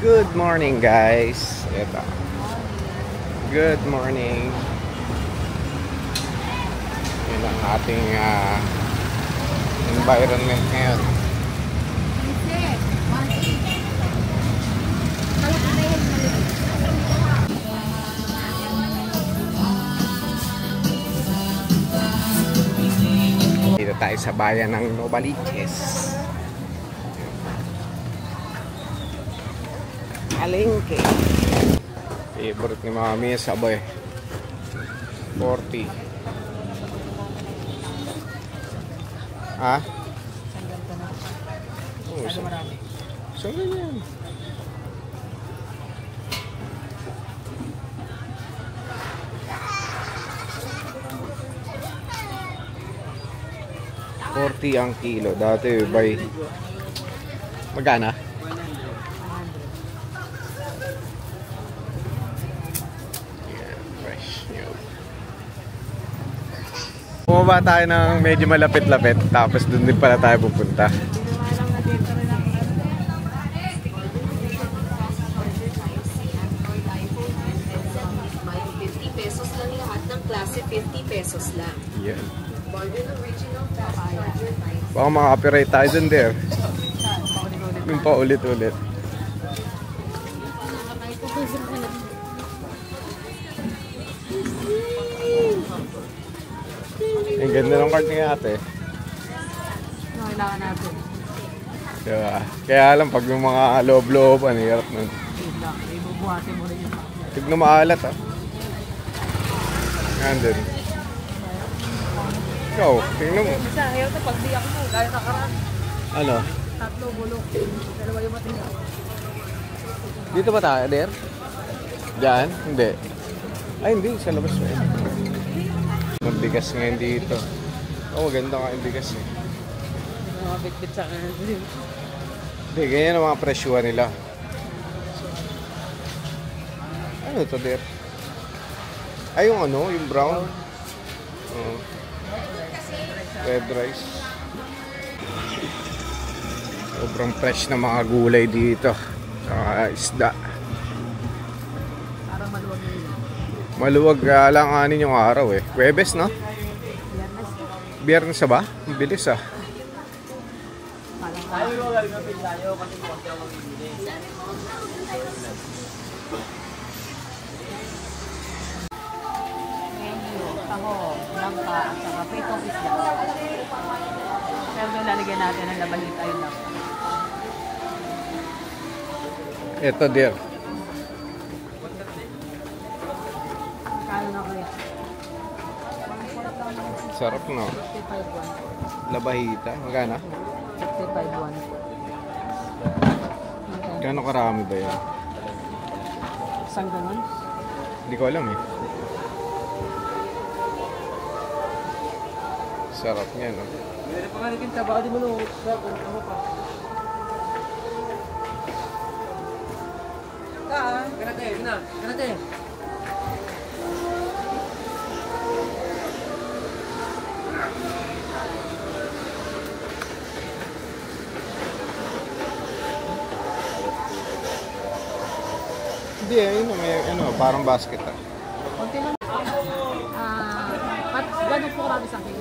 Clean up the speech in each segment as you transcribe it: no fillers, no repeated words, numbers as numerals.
Good morning guys. Ito. Good morning. Yan ang ating environment ngayon. Dito tayo sa bayan ng Novaliches. Alengke. Favorite ni Mami sabay 40. Ha? Oo, so ganyan. $40 ang kilo. Dati by magana? Bumaba tayo ng medyo malapit-lapit, tapos doon din pala tayo pupunta. Pesos lang lahat ng klase, 50 pesos lang. Yan. Original Baka maka-copyright tayo dun there. Yung pa ulit-ulit. Ang ganda ng card niya ate. Kailangan natin. Diba? Kaya alam pag yung mga loob-looban, hirap nun. Ibubuhatin mo rin yung Tignan maalat ah. Nandun. Ikaw, tingnan mo. Isa, ayaw ito pag diyak mo, gaya nakaraan. Ano? 3 bulok, 2 yung matiyak. Dito ba tayo, der? Diyan? Hindi. Ay, hindi. Sa labas mo. Mabigas ngayon dito. Oh, maganda nga yung bigas eh. Mga bit-bit sa kanan. Hindi, ganyan ang mga presyuhan nila. Ano ito, der? Ay, yung ano, yung brown. Red rice. Sobrang fresh na mga gulay dito. Saka isda. Parang maluwag na yun. Maluwag alanganin yung araw eh. Huwebes, no? Biyernes ba? Ang bilis ah. Ako, langka, at saka petong isda. Pero doon lalagyan natin ng labalita yun lang. Ito, dear. Kano na kaya? Sarap, no? 55 Labahita. Magana? 55 Gano'ng karami ba yan? Isang ganun? Hindi ko alam eh. Sarap niya, no? Meron pa nga rin kinta, baka di mo nung ano pa. Ganate, na, ganate. Hindi, ayun may ano, parang basket ah. Konti lang. Gano'n po karami sa akin.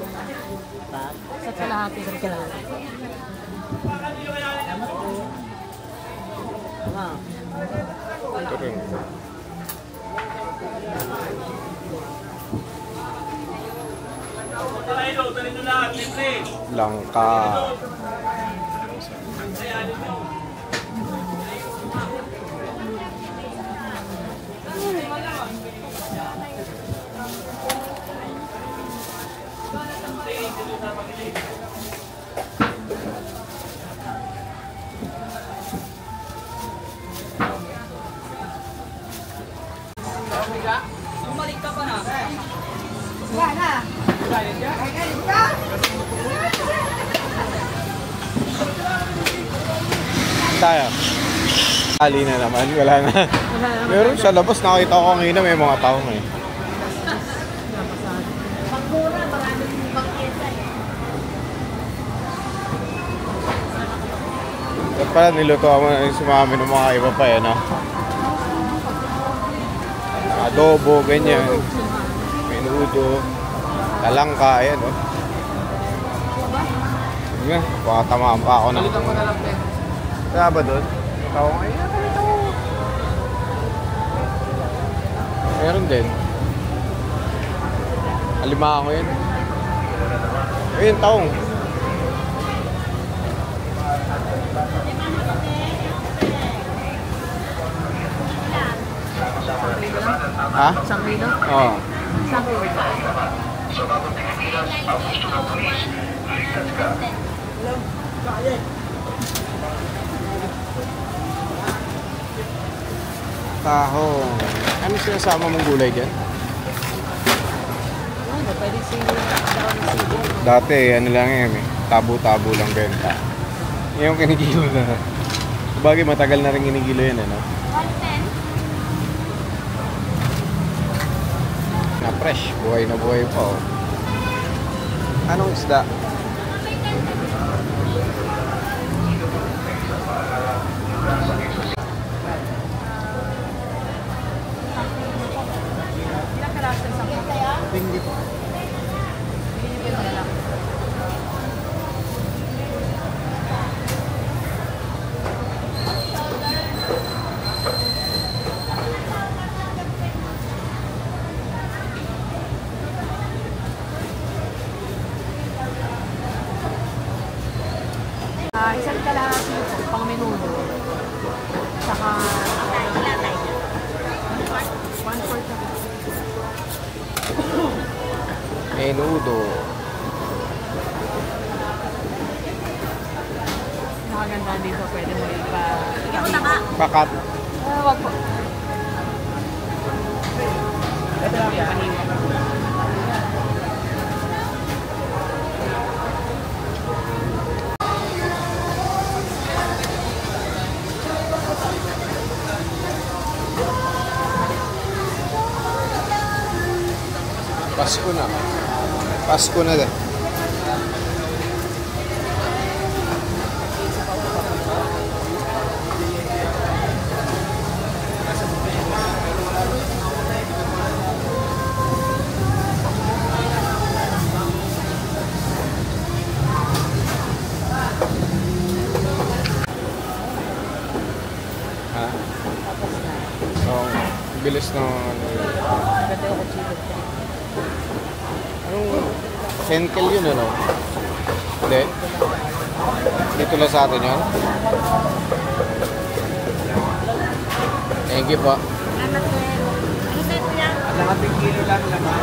Sa kalahati ng kalahati. Salamat po. Ito rin. Langka. Bumalik ka pa na. Wala na. Tayo. Ali na naman, wala na. Pero sa labas nakita ko kanina may mga tao eh. Pagmura, maraming pagkita eh. Ba't pala nilutuan mo na yung sumami ng mga iba pa no? Adobo, ganyan. Menudo. Talangka, ayan no? Sige nga, baka tamaan pa ako ng... Kaya ba doon? Tao nga yun. Meron din. Alimango yan. Ayun, taong. Ha? Isang kilo? Oo. Isang kilo. Tahong. Ano sinasama mong gulay dyan? Ano, pwede sili. Dati, ano lang yan eh. Tabo-tabo lang benta. Yung kinigilo na. Sabagay, matagal na rin kinigilo yan, ano? Na fresh, buhay na buhay pa, oh. Anong isda? Ilang karasa isang kilo? Tinggi. Binibigyan mo na lang. Isang kalahati po, pang menudo. Saka... One-fourth na po. Menudo. Nakaganda dito, pwede mo ipa... Pakat. Wag po. Ito lang yung panima. Pasko na. Pasko na din. Ha? Oo. Bilis ng ano yun. Ganda yung kutsilo. Anong senkel yun, ano? Hindi? Dito lang sa atin yun? Thank you po. Kalahating kilo lang naman.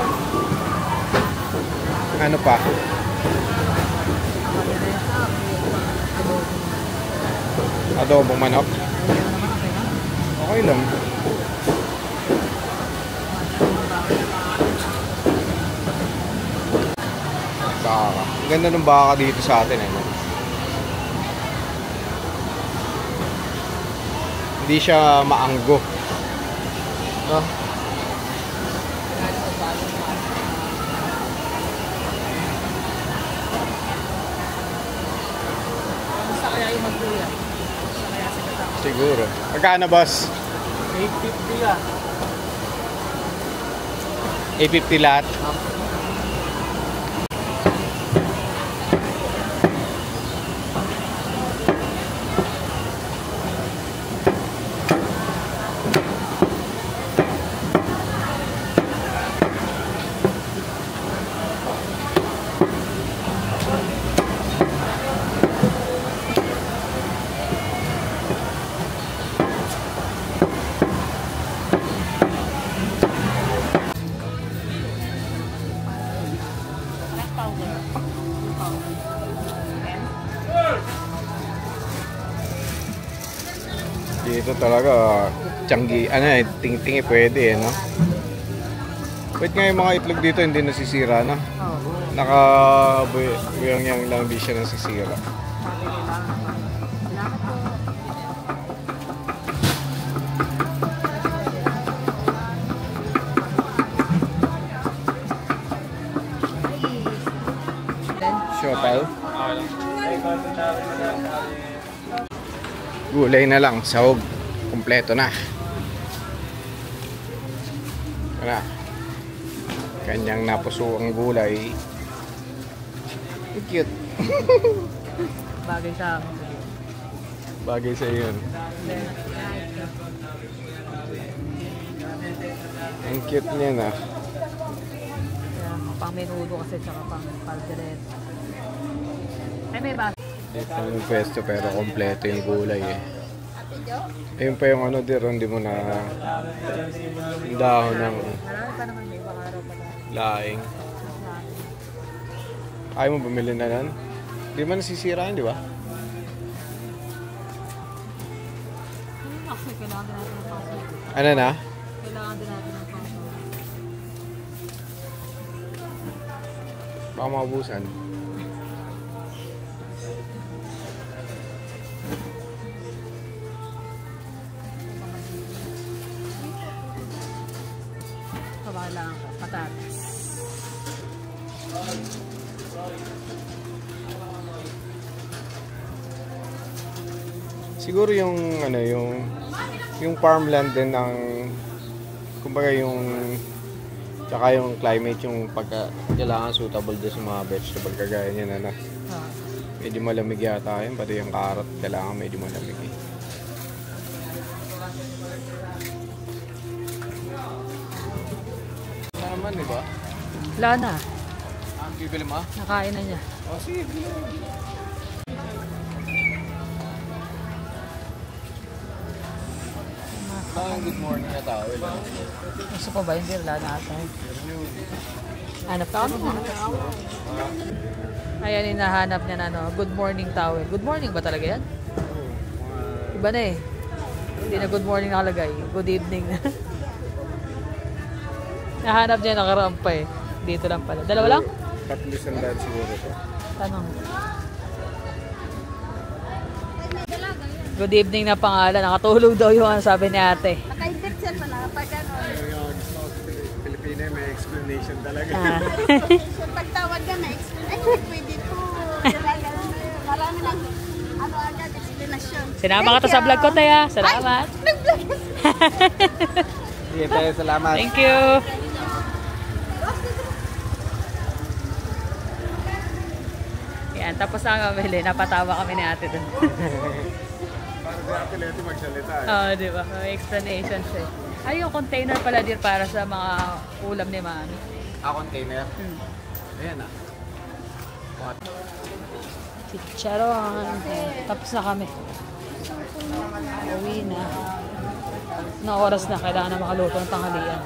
Ano pa? Adobong manok? Okay lang. Baka. Ganda ng baka dito sa atin, eh. Hindi siya maanggo. No? Basta kaya yung magkuya. Basta kaya sa katao. Siguro. Magkano, boss? 850 ah. 850 lahat? Dito talaga, tiyanggi, ano eh, ting-tingi pwede eh, no? Wait nga yung mga itlog dito hindi nasisira, no? Oo. Naka-buyang-yang lang, hindi siya nasisira. Sabi kailangan pa. Salamat po. Then, Shopel? Gulay na lang, sahog. Kompleto na. Wala. Kanyang napuso ang gulay. Cute. Bagay sa akin. Bagay sa yun. Ang cute niya na. Kaya pang menudo kasi tsaka pang caldereta. Ay, may basa. Dito yung pwesto pero kompleto yung gulay eh. Ayun pa yung ano dir, hindi mo na yung dahon ng Marami pa naman may ibang araw pa tayo. laing. Ayaw mo bumili na nun? Di man nasisiraan, di ba? Actually, kailangan din natin ng paso. Ano na? Kailangan din natin ng paso. Baka maubusan. Ito ba kailangan ko? Patatas. Siguro yung ano yung farmland din ng kumbaga yung tsaka yung climate yung pagka kailangan suitable din sa mga vegetable kagaya niyan na Ah. medyo malamig yata yun pati yung carrot kailangan medyo malamig eh. Naman di ba? Wala na. Ang bibili mo? Nakain na niya. Oh, sige. Good morning na tao. Gusto ko ba? Hindi, wala na ata. Hanap ka? Ayan, hinahanap niya na ano, good morning towel. Good morning ba talaga yan? Iba na eh. Hindi na good morning nakalagay. Good evening na. Nahanap niya, nakaraan pa eh. Dito lang pala. Dalawa lang? Tatlo sandaan siguro to. Tanong. Good evening na pangalan. Nakatulog daw yung ano sabi ni ate. Nakaintip siya pa na pag ano. Yung gusto ko sa Pilipino may explanation talaga. So pagtawag ka na, ay pwede po. Marami lang ano agad, explanation. Sinama ka to sa vlog ko, Taya. Salamat. Nag-vlog. Sige tayo, salamat. Thank you. Yan, tapos na kami. Napatawa kami ni ate dun. Para si Ate Leti magsalita eh. Oo, di ba? May explanation siya. Ay, yung container pala din para sa mga ulam ni Mami. Container? Ayan ah. What? Chicharon. Tapos na kami. Uwi na. Na oras na. Kailangan na makaluto ng tanghalian.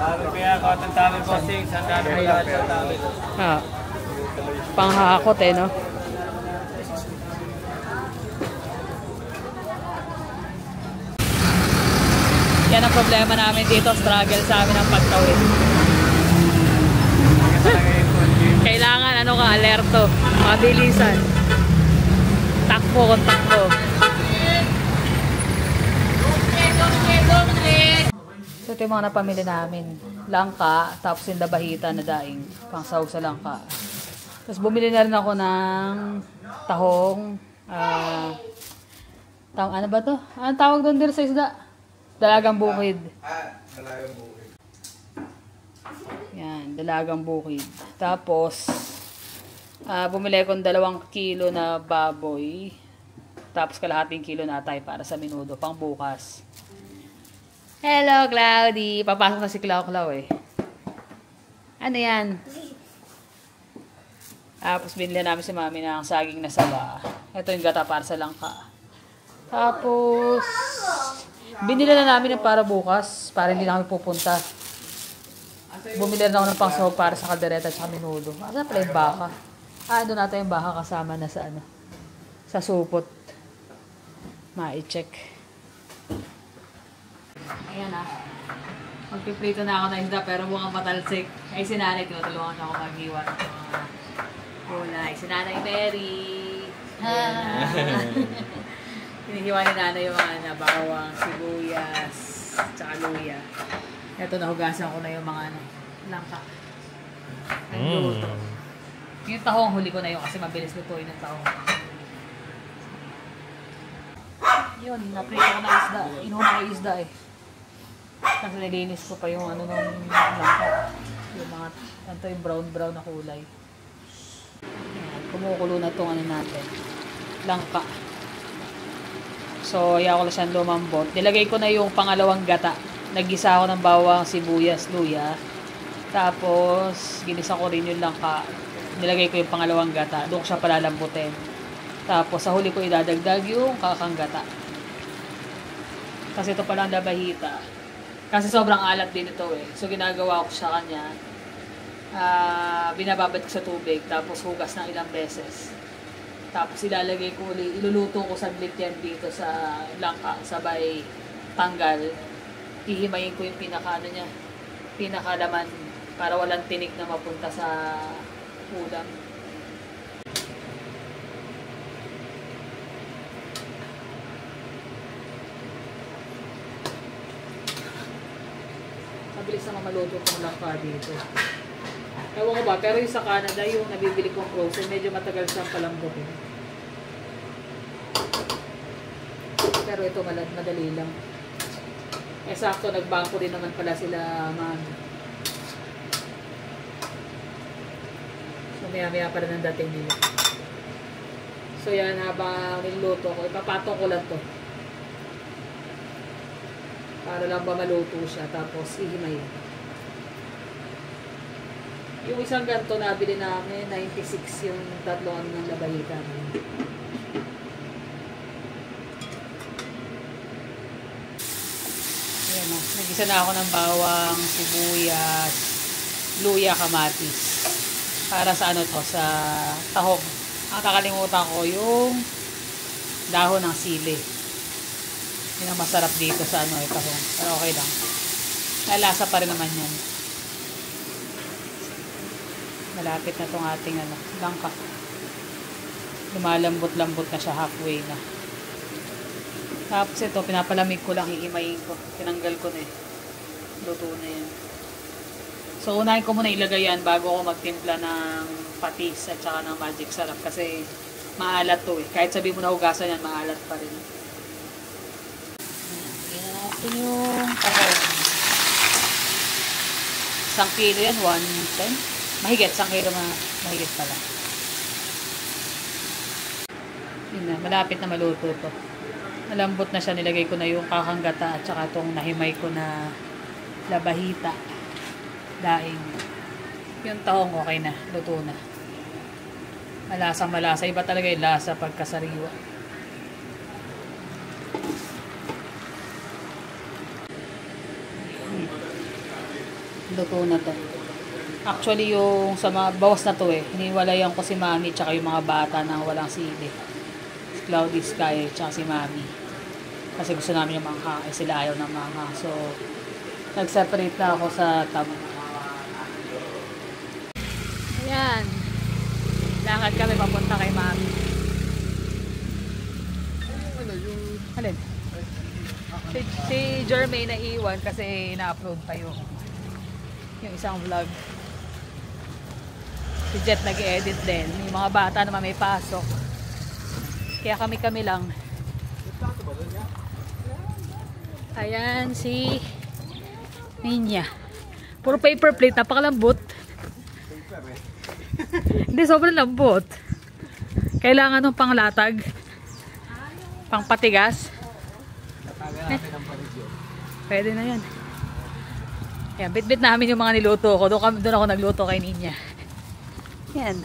Kaya ako ang tawid po, Sing. Sandaan ko lahat sa tawid. Ah. Panghakot eh, no? Yan ang problema namin dito. Struggle sa amin ang pagtawid. Kailangan ano ka, alerto. Mabilisan. Takbo kung takbo. So ito yung mga napamili namin. Langka, tapos yung labahita na daing. Pang-sahog sa langka. Tapos bumili na rin ako ng tahong. Ano ba to? Anong tawag doon din sa isda? Dalagang bukid. Dalagang bukid. Yan, dalagang bukid. Tapos, bumili akong 2 kilo na baboy. Tapos kalahating kilo na atay para sa minudo, pang bukas. Hello, Cloudy! Papasok na si Clau eh. Ano yan? Tapos binili namin si Mami ng saging na saba. Ito yung gata para sa langka. Tapos, binili na namin ng para bukas, para hindi na kami pupunta. Bumili na ako ng pangsahog para sa kaldereta at sa minudo. Asa pala yung baka? Doon natin yung baka kasama na sa ano, sa supot. Ma-i-check. Ayan magpiprito na ako ng isda pero mukhang matalsik. Ay si nanay, tinutulungan ako mag-iwan ng mga gulay. Si nanay Mary. Hinihiwa ni nanay yung mga bawang, sibuyas, tsaka luya. Ito, nahugasan ko na yung mga langka. Luto. Yung tahong huli ko na yun kasi mabilis lutuin ng tahong. Yun, naprito ko na isda. Inuuna ko isda eh. Kasi nilinis ko pa yung ano nung langka. Yung mga, ano yung brown na kulay. Ayan, kumukulo na itong ano natin. Langka. So, ayaw ko lang siyang lumambot. Nilagay ko na yung pangalawang gata. Nagisa ako ng bawang, sibuyas, luya. Tapos, ginisa ko rin yung langka. Nilagay ko yung pangalawang gata. Doon ko siya palalambutin. Tapos, sa huli ko idadagdag yung kakang gata. Kasi ito palang labahita. Kasi sobrang alat din ito eh. So, ginagawa ko sa kanya. Binababad ko sa tubig. Tapos, hugas ng ilang beses. Tapos, ilalagay ko ulit. Iluluto ko saglit yan dito sa langka. Sabay tanggal. Ihimayin ko yung pinakalaman para walang tinik na mapunta sa ulam. Mabilis na maluto itong langka dito. Ewan ko ba, pero yung sa Canada, yung nabibili kong frozen, medyo matagal siyang palambutin. Pero ito madali lang. Eh sakto, nagbangko din naman pala sila mami. So maya pa rin ang dating nila. So yan, habang niluto ko, ipapatong ko lang to. Para lang ba maluto siya, tapos ihimayin. Yung isang ganito nabili namin, 96 yung tatloan ng labahita. Ayan o, nagisa na ako ng bawang, sibuyas, luya, kamatis. Para sa ano to, sa tahong. Ang kakalimutan ko yung dahon ng sili. Yun ang masarap dito sa ano, tahong. Pero okay lang. Nalasa pa rin naman yan. Malapit na itong ating ano, langka. Lumalambot-lambot na siya, halfway na. Tapos ito, pinapalamig ko lang, hihimayin ko. Tinanggal ko na eh. Luto na yan. So, unahin ko muna ilagay yan bago ako magtimpla ng patis at saka ng magic sarap. Kasi maalat to eh. Kahit sabi mo na hugasan yan, maalat pa rin. Ito yung tahong. 1 kilo yan, 110. Mahigit, 1 kilo mahigit pala. Yun na, malapit na maluto to. Malambot na siya, nilagay ko na yung kakanggata at saka itong nahimay ko na labahita. Daing. Yung tahong okay na, luto na. Malasang malasa. Iba talaga yung lasa pagkasariwa. Luto na to. Actually, yung sa mga bawas na to eh, hiniwalayan ko si Mami tsaka yung mga bata na walang sili. Si Cloudy Sky tsaka si Mami. Kasi gusto namin yung mangha, eh sila ayaw ng mangha. So, nag-separate na ako sa tab. Ayan. Lakad kami papunta kay Mami. Alin? Si Jermaine na iwan kasi na-upload pa yung isang vlog. Si Jet nag-edit din. Yung mga bata naman may pasok. Kaya kami lang. Ayan si Ninya. Puro paper plate. Napakalambot. Hindi, sobrang lambot. Kailangan ng panglatag. Pangpatigas. Pwede na yan. Yan, bit-bit namin yung mga niluto ko. Doon ako nagluto kay Ninya. Yan.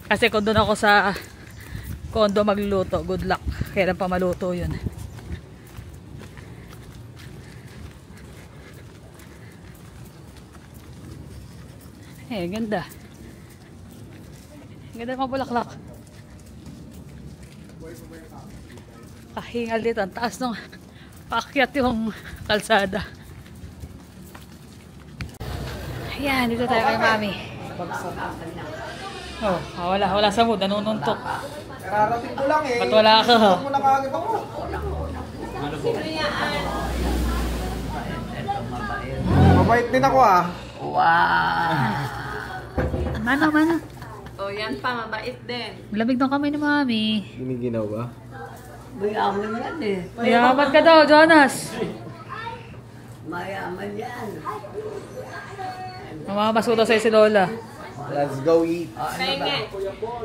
Kasi kung doon ako sa kondo magluluto, good luck. Kailan pa maluto yun. Eh, ganda. Ganda mga bulaklak. Kahingal dito. Ang taas nung paakyat yung kalsada. Ayan, dito tayo kay Mami. Oh, wala sa mood. Nanununtok. Kararating ko lang eh. Ba't wala ka? Muna kaagad ako. Mabait din ako ah. Mano. O, yan pa, mabait din. Lamig ng kamay ni Mami. Giniginaw ba? Mayaman yan eh. Mayaman ka daw, Jonas. Mayaman yan. Mamamasko daw sa'yo si Lola. Let's go eat. Penge.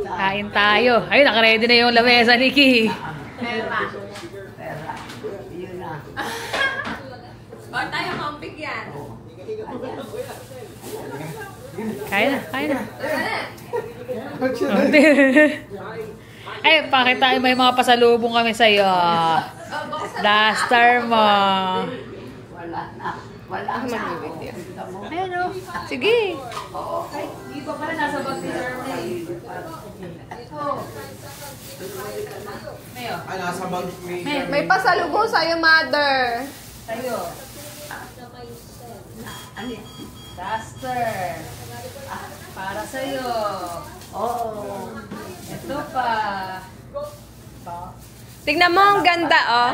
Kain tayo. Ayun, nakaready na yung lamesa ni Ki. Pera. Pera. Yun na. Huwag tayo mampik yan. Kaya na. Ay, pakita may mga pasalubong kami sa'yo. Duster mo. Wala na. Wala na. Ayun o. Sige. Ay, di ba pala nasa bag ni Jeremy? Mayo. Ay, nasa bag ni... May pasalubong sa'yo, mother. Tayo. Duster. Para sa'yo. Oo. Ito pa. Tignan mo, ang ganda, oh.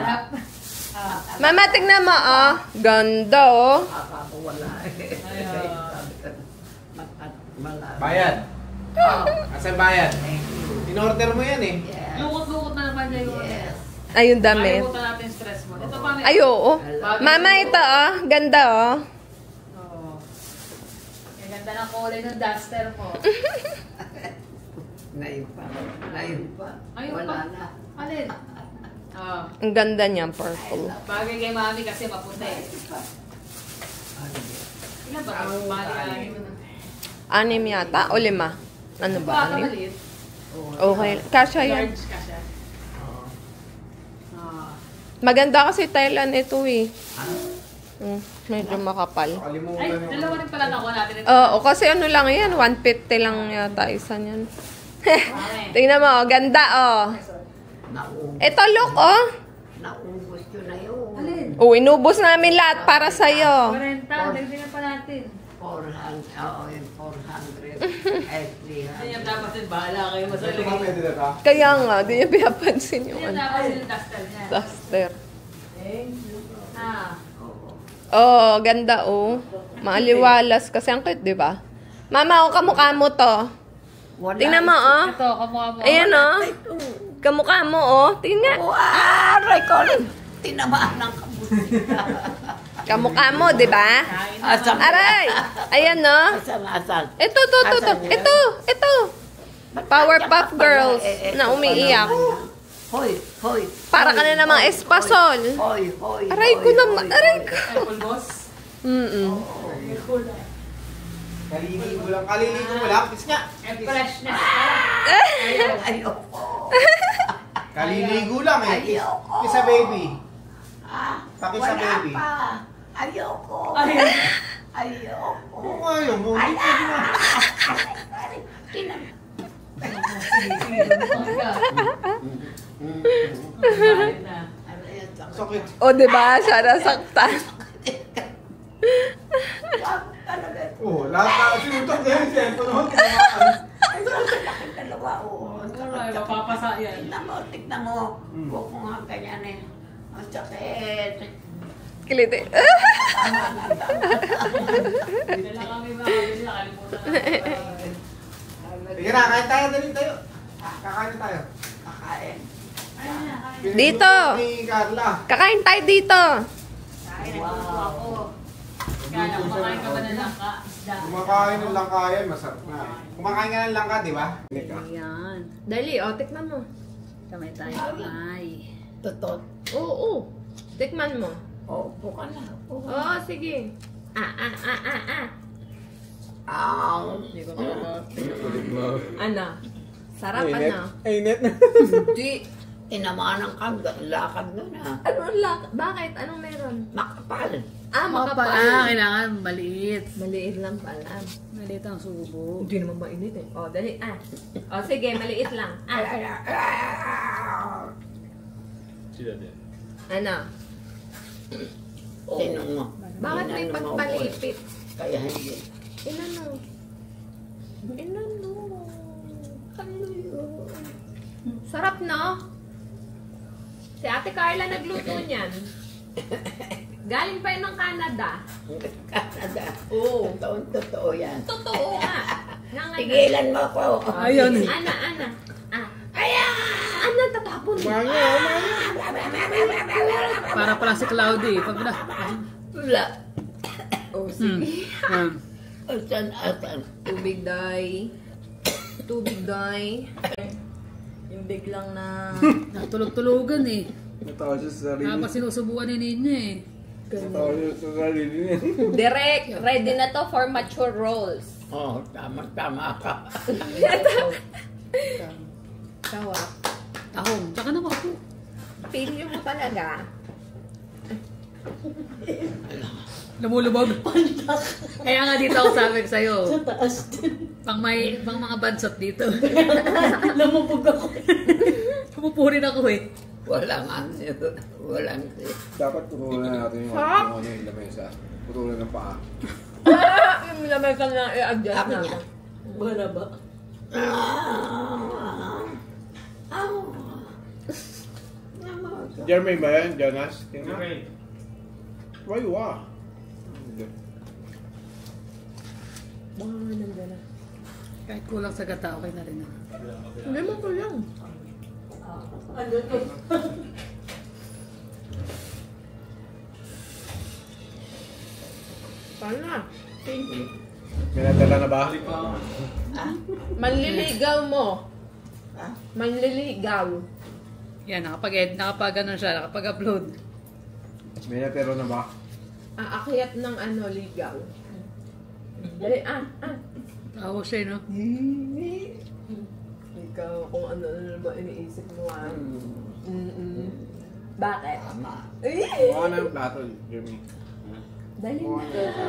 Mama, tignan mo, oh. Ganda, oh. Ako wala eh. Bayad. Asan bayad? In-order mo yan eh. Lukot-lukot na naman niya yung Ayun, damit. Kalimutan natin stress mo. Ito pa may... Ay, oo. Mama, ito, oh. Ganda, oh. Oo. Ang ganda ng kulay ng duster mo. Ngayon pa. Ayun Wala pa. na. Alin? Ang ganda niya, purple. Bagay kay Mami kasi maputi. Ilan ba? Bali, 6 yata, o 5. Ano ba? Baka 6? maliit. Okay. Kasha yan. Large ka siya. Maganda kasi Thailand ito, eh. Medyo makapal. Ay, Kalimutan yung... dalawa rin pala nakuha natin. Oo, kasi ano lang yan, 150 lang yata isa niyan. Tingnan mo, oh, ganda, oh. Ito, look, oh. Naubos yun na yun. Alin? Oh, inubos namin lahat para sa'yo. 40. Dagdagan pa natin. 400. Oo, yung 400. At 300. Ganyan dapat din. Bahala kayo Ito masalit. ba pwede na ta? Kaya nga, di niya pinapansin yung Ganyan ano. dapat yung duster niya. Duster. Ah. Oh, ganda, oh. Maaliwalas kasi ang cute, di ba? Mama, oh, kamukha mo to. Wala. Tingnan mo, oh. Ito, kamukha mo. Ayan, oh. Kamukha mo, oh. Tingnan. Aray ko. Tinamaan ng kabuti. Kamukha mo, di ba? Asam. Aray! Ayan, no? Asal. Ito. Ito. Powerpuff Girls na umiiyak. Hoy. Para ka na namang espasol. Hoy. Aray ko naman, aray ko. Apple boss. Kaliligo mo lang. Kiss nga. And freshness. Ayoko. Kaliligo lang eh. Ayoko. Kiss sa baby. Pakis sa Wala baby. pa. Ayoko. Ayoko. Kung ayaw mo, hindi pwede na. Sakit. O, di ba? Siya nasaktan. Oh, lahat na. Sinutok na yung cellphone mo. Dalawa, oo. Mapapasa yan. Tignan mo. Huwag mo nga ganyan eh. Ang sakit. Kiliti. Hindi lang kami makabili. Nakalimutan natin. Sige na, kain tayo. Dali tayo. Kakain na tayo. Kakain. Dito. Ni Carla. Kakain tayo dito. Kain, nagtuto ako. Kaya lang, kumakain ka ba ng langka? Isda. Kumakain ng langka yan, masarap na. Kumakain ka ng langka, di ba? Ayan. Dali, o, tikman mo. Kamay tayo. Ay. Totoo. Oo. Tikman mo. Opo ka na. Oo, sige. Hindi ko talaga. Ano? Sarap, ano? Init na. Di. Tinamanan ka. Lakad mo na. Anong bakit? Anong meron? Makapal. Makapal. Kailangan maliit. Maliit lang pala. Maliit ang subo. Hindi naman mainit eh. O, dali. O, sige, maliit lang. Ano? Tinong mo. Bakit may pagpalipit? Kaya hindi. Inano? Ano yun? Sarap, no? Si Ate Carla nagluto niyan. Galing pa yun ng Canada. Canada. Oo. Totoo yan. Totoo nga. Nga. Tigilan mo ako. Ayun. Ana. Ana, tatapon mo. Para pala si Cloudy. Pag na. Wala. Oh, sige. Asan. Tubig, day. Yung biglang na... Natulog-tulogan eh. Natawa siya sa sarili. Habang sinusubukan ni Ninya eh. Natawa siya sa sarili niya. Direct, ready na to for mature roles. Oh, tama ka. Tawa. Tahong. Tsaka naman ako. Pilyo mo talaga. Lumulubog. Kaya nga dito ako sabi ko sa'yo. Sa taas din. Pang mga bansot dito. Lumubog ako. Pumupurin ako eh. Walang answer. Dapat putulan natin yung yung lamesa. Putulan ng paa. Yung lamay ka na i-adjust na. Wala ba? Jermaine ba yan? Jonas? Tingnan. Why wa? Baka nga nandiyan na. Kahit kulang sa gata, okay na rin. Hindi mo ko lang. Paano na? May nadala na ba? Manliligaw mo. Manliligaw. Yan, nakapag ano siya, nakapag-upload. May natero na ba? Aakyat ng ligaw. Dali, Tawa siya, no? Ikaw, kung ano naman iniisip mo, Bakit? Mukha na yung plato, Jermaine. Dali na.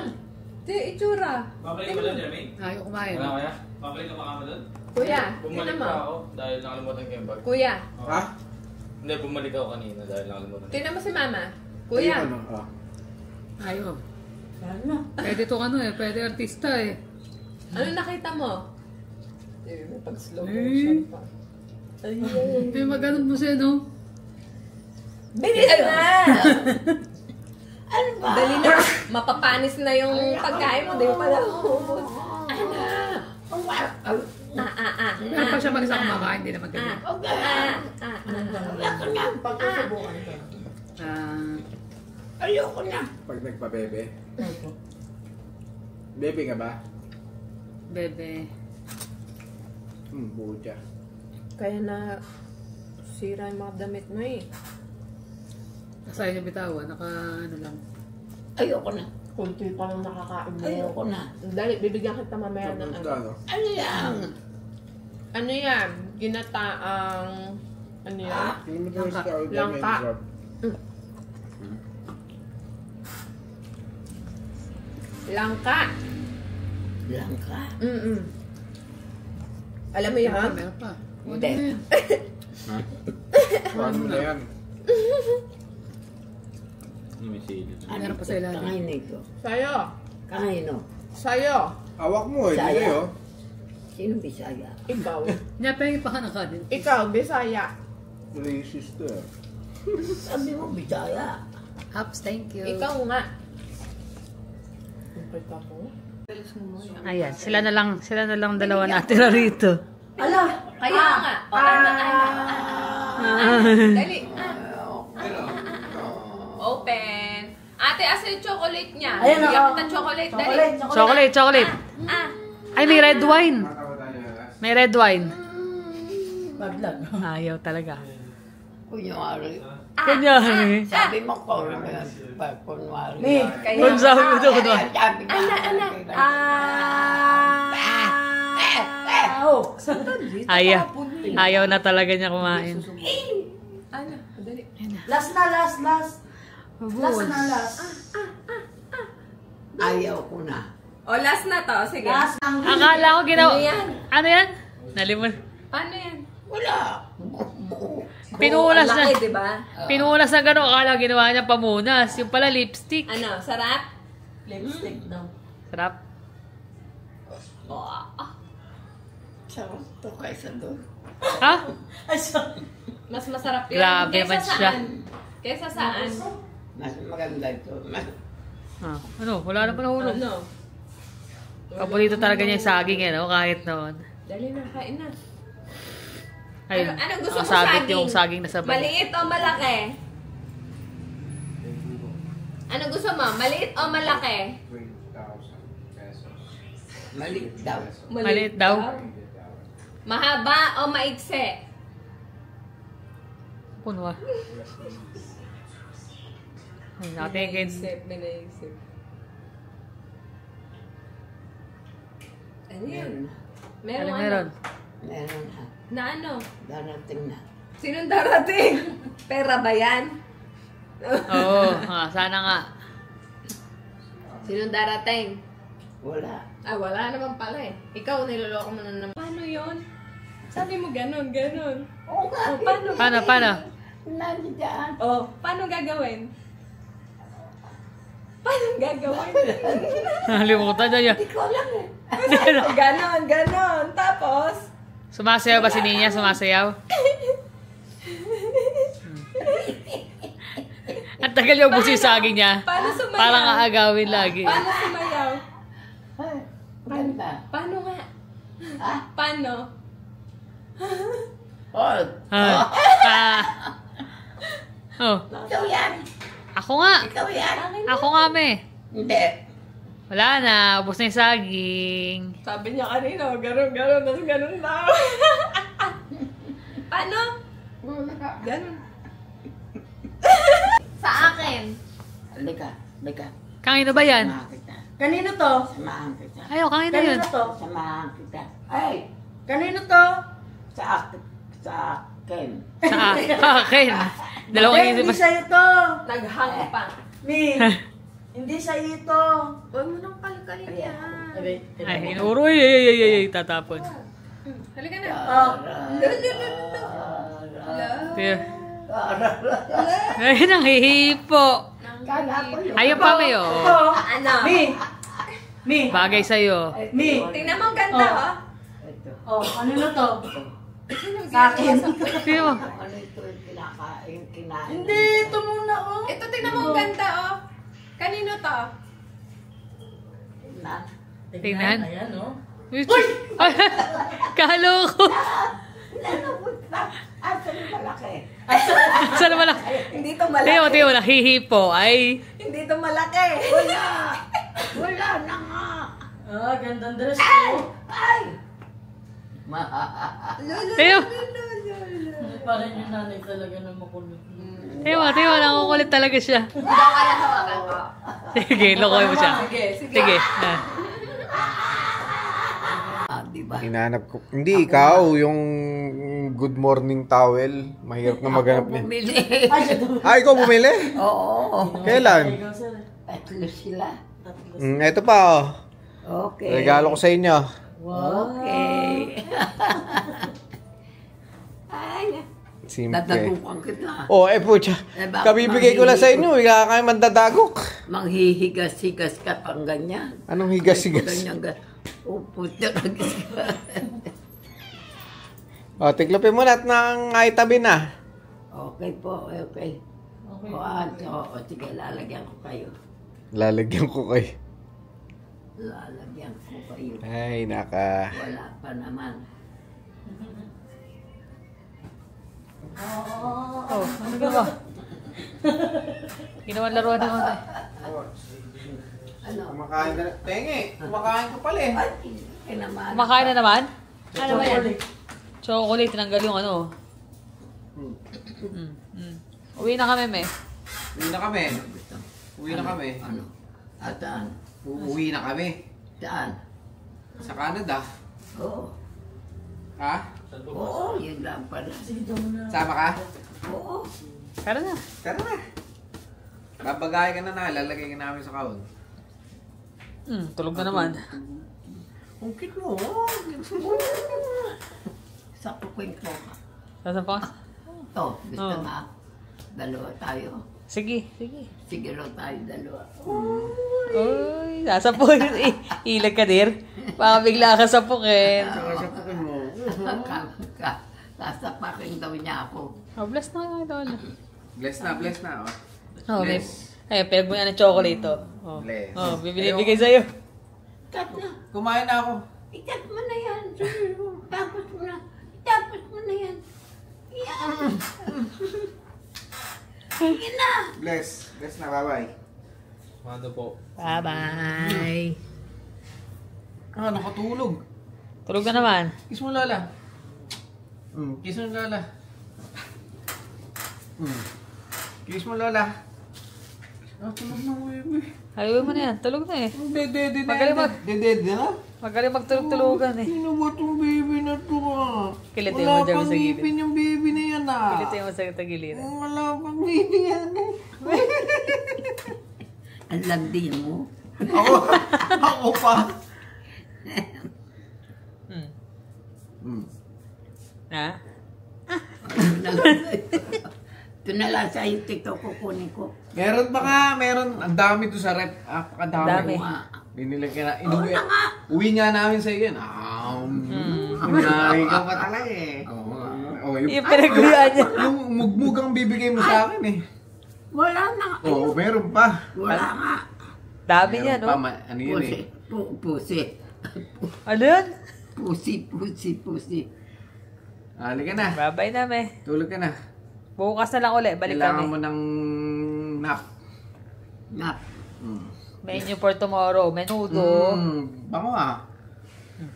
Itsura. Babalik mo doon, Jermaine. Ayaw kumain. Wala kaya? Babalik ka makama doon? Kuya, Bumalik tingnan pa mo. ako dahil nakalimutan ko yung bag. Kuya, Ha? Hindi, bumalik ako kanina dahil nakalimutan ko. tingnan mo si mama. Kuya. Ano? Ayaw. Pwede to ano eh, pwede artista eh. Ano nakita mo? May pag-slow motion pa. Ayun. May maganon mo siya, no? Bilis na! Ano ba? Dali na. Mapapanis na yung pagkain mo. Dahil pala. Pero pa siya mag-isa kumakain, hindi naman ganyan. Ayoko na. Pag nagpa-bebe. Bebe ka ba? Bebe. Buja. Kaya na sira yung mga damit mo eh. Kasaya niya bitawan, naka ano lang. Ayoko na. Kunti pa lang nakakain mo. Ayoko na. Dali, bibigyan kita mamaya ng ano. Ano yan? Ano yan? Ginataang... Ano yan? Langka. Langka. Langka. Alam mo yan? Meron pa. Hindi. Paano na yan? Meron pa sa ilalim. Kanino ito? Sa'yo. Kanino? Sa'yo. Awak mo eh, Bisaya. hindi kayo. Sino Bisaya? Ikaw. Niya, pengi pa ka na ka din. Ikaw, Bisaya. Racist to eh. Sabi mo Bisaya. Ups, thank you. Ikaw nga. Kita mo? Ayan, sila na lang dalawa natira rito. Ala! Kaya nga. Dali. Open. Ate, asa yung chocolate niya? Ayan, Bigyan oo. kita chocolate. Dali. Chocolate. Ay, may red wine. May red wine. Maglag. Ayaw talaga. Kunyari. Kunyari. Sabi mo ko, kunwari. Kung sabi mo ito, kunwari. Sabi ka. Ayaw na talaga niya kumain. Ano? Dali. Last na. Last na. Ayaw ko na. O, last na to. Sige. Last ang Akala ko ginawa. Ano yan? Ano yan? Nalimon. Paano yan? Wala. Pinuulas Ang na. laki, diba? Pinuulas na gano'n. Akala ginawa niya pamunas. Yung pala lipstick. Ano? Sarap? lipstick daw. Sarap. Sarap to kaysa doon. Ha? Ay, sorry. Mas masarap yun. Grabe Kesa man siya. saan? Kesa saan? Mas maganda ito. Ah, ano? Wala na pa nahulog. Ano? Paborito talaga niya yung saging eh, no? Kahit noon. Dali na, kain na. Ayun, Anong gusto mo nakasabit saging? yung saging na sabay. Maliit o malaki? Anong gusto mo? Maliit o malaki? 3,000 pesos. Maliit daw. Maliit daw. Mahaba o maikse? Puno ah. Ay, natingin. May naisip. Ano yun? Meron Ano ano? meron? Meron na. Na ano? Darating na. Sinong darating? Pera ba yan? Oo, sana nga. Sinong darating? Wala. Ah, wala naman pala eh. Ikaw, niloloko mo na naman. Paano yun? Sabi mo ganon, ganon. Oo nga. Oh, paano? Paano? Nandiyan. Oh, paano gagawin? Paano gagawin? Nalimutan na yun. Hindi ko alam eh. Ganon, ganon. Tapos, Sumasayaw ba si Ninya? Sumasayaw? Ang tagal yung busi yung saging niya. paano sumayaw? Parang aagawin lagi. Paano sumayaw? Ay, maganda. Paano nga? Ha? Paano? Oh, Oh, ikaw yan. ako nga. Ikaw yan. Ako nga, me. Hindi. Wala na. Ubus na yung saging. Sabi niya kanina, ganon, ganon, tapos ganon daw. Paano? Ganon. Sa akin. Halika. Halika. Kanino ba yan? Samahan kita. Kanino to? Samahan kita. Ayaw, kanino yun? Kanino to? Samahan kita. Ay! Kanino to? Sa akin. Sa akin. Sa akin. Dalawang Hindi, isip hindi pa. sa'yo to. Naghang pa. Mi, hindi sa'yo ito. Huwag mo nang kalkalin yan. Ay, inuro. Ay, tatapon. Halika na. Oh. Tiyo. Ay, nanghihipo. Ayun pa, may oh. Ito. Ano? Mi, Bagay sa'yo. Mi. Tingnan mo ang ganda, oh. Oh, kanino to? Sino Sa akin. Tiyo. Ano ito yung kinakain? Kinain. Hindi, ito muna oh. Ito, tingnan mo ang ganda, oh. Kanino to? Na. Tingnan. Ayan oh. Uy! Kaloko. Ano po ba? Asa yung malaki? Saan naman lang? Hindi to malaki. Tiyo, nahihipo. Ay. Hindi to malaki. Wala. Wala na nga. Ah, gandang dress ko. Ay! Tiyo. Parang yung nanay talaga na makulit. Tiyo, nakukulit talaga siya. Hindi daw kaya hawakan ko. Sige, lokoy mo siya. Sige, sige. Sige. Ah, diba? Hinanap ko. Hindi, ikaw. Yung good morning towel. Mahirap na maghanap niya. Bumili. Ah, ikaw bumili? Oo. Kailan? Tatlo sila. Ito pa, oh. Okay. Regalo ko sa inyo. Okay. Ay, Simple. dadagukan kita. Oh, pucha. bakit Kabibigay ko lang sa inyo. Wala kayo mandadagok. Manghihigas-higas ka pang ganyan. Anong higas-higas? Ganyan ka. Upo na O, tiklopin mo lahat ng itabi na. Okay po, okay. O, sige, lalagyan ko kayo. Lalagyan ko kayo. Lalagyan ko kayo. Ay, naka. Wala pa naman. Oh, ano ba? Ginawan laruan ng konti. Ano? Kumakain ka na. Tenge, kumakain ka pala eh. Ay, naman. Kumakain na naman? Ano ba yan? Chocolate, tinanggal yung ano. Uwi na kami, me. Uwi na kami. Uwi na kami. Ano? At saan? Uuwi na kami. Saan? Sa Canada. Oo. Ha? Oo, yun lang pala. Sama ka? Oo. Tara na. Tara na. Babagay ka na, lalagay ka namin sa kaon. Tulog na naman. Ang cute mo. Sa kukwento. Saan pa? Ito, gusto Oo. na. Dalawa tayo. Sige. Sige raw tayo, dalawa. Uy, nasapon. Ilag ka, dir. Baka bigla ka sapukin. Sasapukin mo. Sasapakin daw niya ako. Oh, bless na nga ito. Bless na, bless na. Oh. Oh, may, Bless. Ay, pinag mo yan ng chocolate, oh. Oh, Bless. oh bibigay sa'yo. Ikat na. Kumain na ako. Ikat mo na yan. Tapos mo na. Tapos mo na yan. Yan. Sige na. Bless. Bless na, bye-bye. Mado po. Bye-bye. Ah, nakatulog. Tulog na naman. Kiss mo, Lola. Kiss mo, Lola. Kiss mo, Lola. Ah, tulog na, baby. Ayaw mo na yan. Tulog na eh. Dede na. Magaling Dede na? Magaling magtulog-tulugan eh. Sino ba itong baby na to ah? Kilitin mo dyan sa gilid. ngipin yung baby na yan ah. Kilitin mo sa tagiliran. Wala pang baby yan. Ang landi mo. Ako pa. Ha? Ito na lang sa yung TikTok kukunin ko. Meron ba nga? Meron. Ang dami to sa rep. Dami. Pakadami. Binili ka na. Inuwi. Uwi nga namin sa iyo. Unahin ka pa talaga eh. Yung pinaguyaan niya. Yung mugmug ang bibigay mo sa akin eh. Wala na. Oo, meron pa. Wala nga. Dami niya, Meron pa. no? Ano yun Pusi. eh. Pusi. Ano yun? Pusi. Halika na. Bye-bye na, me. Tulog ka na. Bukas na lang ulit. Balik Kailangan kami. mo ng nap. Nap. Menu for tomorrow. Menudo. Bango ah.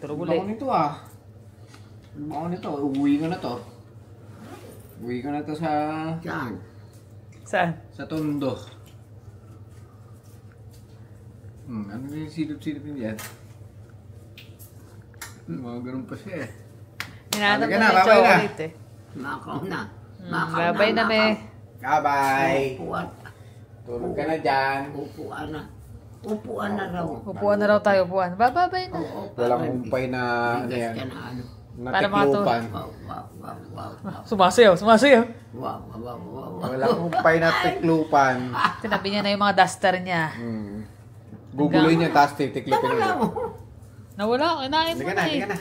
Tulog Bango ulit. nito ah. Bango nito. Uwi ko na to. Uwi ko na to sa Saan? Saan? Tondo. Ano yung silip-silip yun yan? Mga ganun pa siya eh. Hinahanap Halika na na, yung bye-bye na. chocolate eh. Makaw na. Bye-bye na, me. Bye-bye! Upuan. Tulog ka na dyan. Upuan na. Upuan na raw. Upuan na raw tayo, upuan. Bye-bye na. Oo. Walang humpay na ano Bigas yan. ka na ano. Para Natiklupan. Wow. Sumasayaw. Wow. Walang humpay na tiklupan. Tinabi niya na yung mga duster niya. Guguloy niya, tapos titiklipin niya. Nawala. Kinain mo Halika na na, eh. halika na.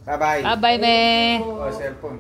Bye-bye. Bye-bye, me. Oh, cellphone.